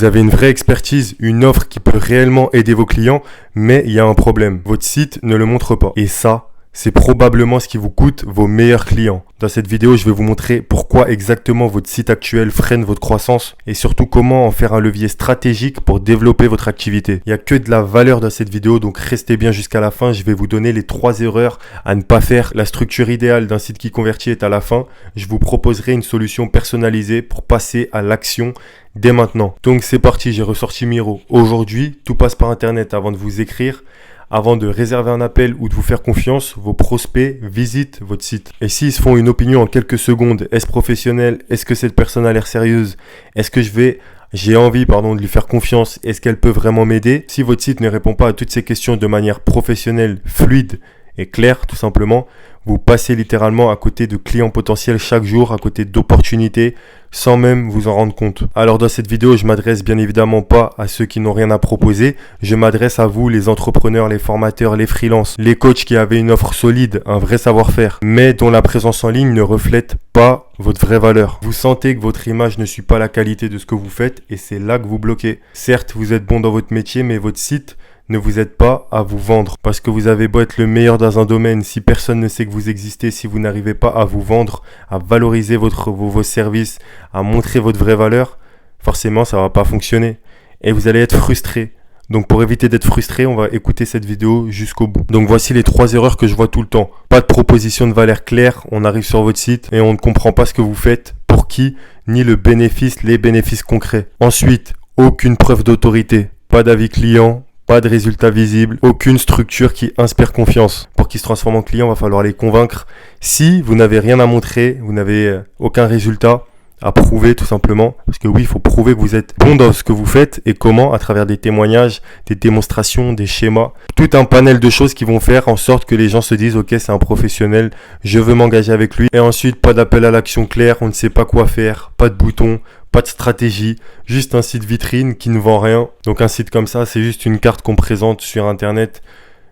Vous avez une vraie expertise, une offre qui peut réellement aider vos clients, mais il y a un problème. Votre site ne le montre pas. Et ça, c'est probablement ce qui vous coûte vos meilleurs clients. Dans cette vidéo, je vais vous montrer pourquoi exactement votre site actuel freine votre croissance et surtout comment en faire un levier stratégique pour développer votre activité. Il n'y a que de la valeur dans cette vidéo, donc restez bien jusqu'à la fin. Je vais vous donner les 3 erreurs à ne pas faire. La structure idéale d'un site qui convertit est à la fin. Je vous proposerai une solution personnalisée pour passer à l'action dès maintenant. Donc c'est parti, j'ai ressorti Miro. Aujourd'hui, tout passe par Internet. Avant de vous écrire, avant de réserver un appel ou de vous faire confiance, vos prospects visitent votre site. Et s'ils se font une opinion en quelques secondes, est-ce professionnel? Est-ce que cette personne a l'air sérieuse? Est-ce que j'ai envie de lui faire confiance? Est-ce qu'elle peut vraiment m'aider? Si votre site ne répond pas à toutes ces questions de manière professionnelle, fluide et claire, tout simplement, vous passez littéralement à côté de clients potentiels chaque jour, à côté d'opportunités, sans même vous en rendre compte. Alors dans cette vidéo, je m'adresse bien évidemment pas à ceux qui n'ont rien à proposer. Je m'adresse à vous, les entrepreneurs, les formateurs, les freelances, les coachs qui avaient une offre solide, un vrai savoir-faire, mais dont la présence en ligne ne reflète pas votre vraie valeur. Vous sentez que votre image ne suit pas la qualité de ce que vous faites et c'est là que vous bloquez. Certes, vous êtes bon dans votre métier, mais votre site ne vous aide pas à vous vendre. Parce que vous avez beau être le meilleur dans un domaine, si personne ne sait que vous existez, si vous n'arrivez pas à vous vendre, à valoriser vos services, à montrer votre vraie valeur, forcément ça va pas fonctionner. Et vous allez être frustré. Donc pour éviter d'être frustré, on va écouter cette vidéo jusqu'au bout. Donc voici les 3 erreurs que je vois tout le temps. Pas de proposition de valeur claire, on arrive sur votre site et on ne comprend pas ce que vous faites, pour qui, ni les bénéfices concrets. Ensuite, aucune preuve d'autorité, pas d'avis client, pas de résultats visibles, aucune structure qui inspire confiance. Pour qu'ils se transforment en clients, il va falloir les convaincre. Si vous n'avez rien à montrer, vous n'avez aucun résultat à prouver tout simplement, parce que oui, il faut prouver que vous êtes bon dans ce que vous faites et comment, à travers des témoignages, des démonstrations, des schémas, tout un panel de choses qui vont faire en sorte que les gens se disent ok, c'est un professionnel, je veux m'engager avec lui. Et ensuite, pas d'appel à l'action clair, on ne sait pas quoi faire, pas de bouton, pas de stratégie, juste un site vitrine qui ne vend rien. Donc un site comme ça, c'est juste une carte qu'on présente sur Internet,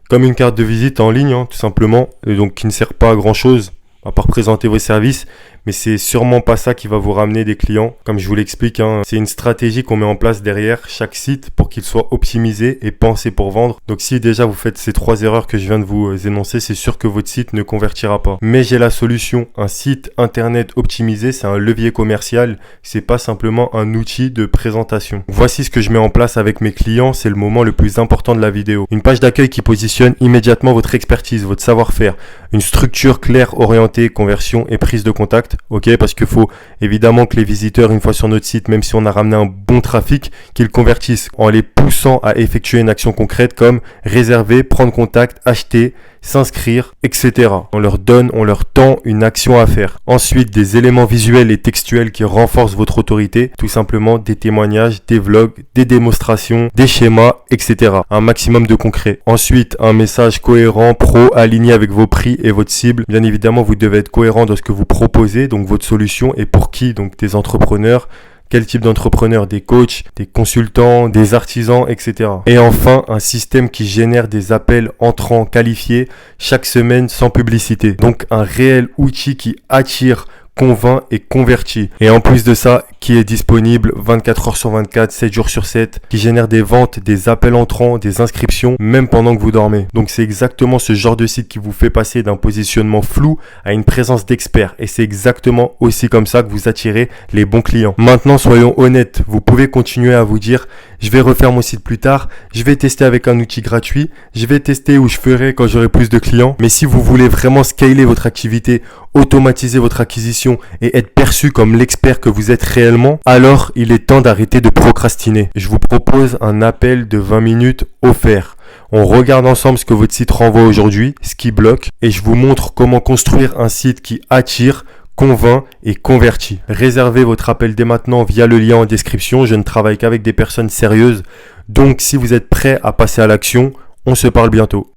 comme une carte de visite en ligne, tout simplement, et donc qui ne sert pas à grand chose, à part présenter vos services. Mais c'est sûrement pas ça qui va vous ramener des clients. Comme je vous l'explique, c'est une stratégie qu'on met en place derrière chaque site pour qu'il soit optimisé et pensé pour vendre. Donc si déjà vous faites ces 3 erreurs que je viens de vous énoncer, c'est sûr que votre site ne convertira pas. Mais j'ai la solution. Un site internet optimisé, c'est un levier commercial. C'est pas simplement un outil de présentation. Voici ce que je mets en place avec mes clients. C'est le moment le plus important de la vidéo. Une page d'accueil qui positionne immédiatement votre expertise, votre savoir-faire. Une structure claire, orientée, conversion et prise de contact. Ok, parce qu'il faut évidemment que les visiteurs, une fois sur notre site, même si on a ramené un bon trafic, qu'ils convertissent en les poussant à effectuer une action concrète comme réserver, prendre contact, acheter, s'inscrire, etc. On leur tend une action à faire. Ensuite, des éléments visuels et textuels qui renforcent votre autorité, tout simplement des témoignages, des vlogs, des démonstrations, des schémas, etc. Un maximum de concret. Ensuite, un message cohérent, pro, aligné avec vos prix et votre cible. Bien évidemment, vous devez être cohérent dans ce que vous proposez, donc votre solution et pour qui, donc des entrepreneurs. Quel type d'entrepreneurs? Des coachs, des consultants, des artisans, etc. Et enfin, un système qui génère des appels entrants qualifiés chaque semaine sans publicité. Donc un réel outil qui attire, convainc et convertit. Et en plus de ça, qui est disponible 24 heures sur 24, 7 jours sur 7, qui génère des ventes, des appels entrants, des inscriptions, même pendant que vous dormez. Donc c'est exactement ce genre de site qui vous fait passer d'un positionnement flou à une présence d'expert. Et c'est exactement aussi comme ça que vous attirez les bons clients. Maintenant, soyons honnêtes, vous pouvez continuer à vous dire je vais refaire mon site plus tard, je vais tester avec un outil gratuit, je vais tester où je ferai quand j'aurai plus de clients. Mais si vous voulez vraiment scaler votre activité, automatiser votre acquisition et être perçu comme l'expert que vous êtes réellement, alors il est temps d'arrêter de procrastiner. Je vous propose un appel de 20 minutes offert. On regarde ensemble ce que votre site renvoie aujourd'hui, ce qui bloque, et je vous montre comment construire un site qui attire, convainc et convertit. Réservez votre appel dès maintenant via le lien en description. Je ne travaille qu'avec des personnes sérieuses. Donc si vous êtes prêt à passer à l'action, on se parle bientôt.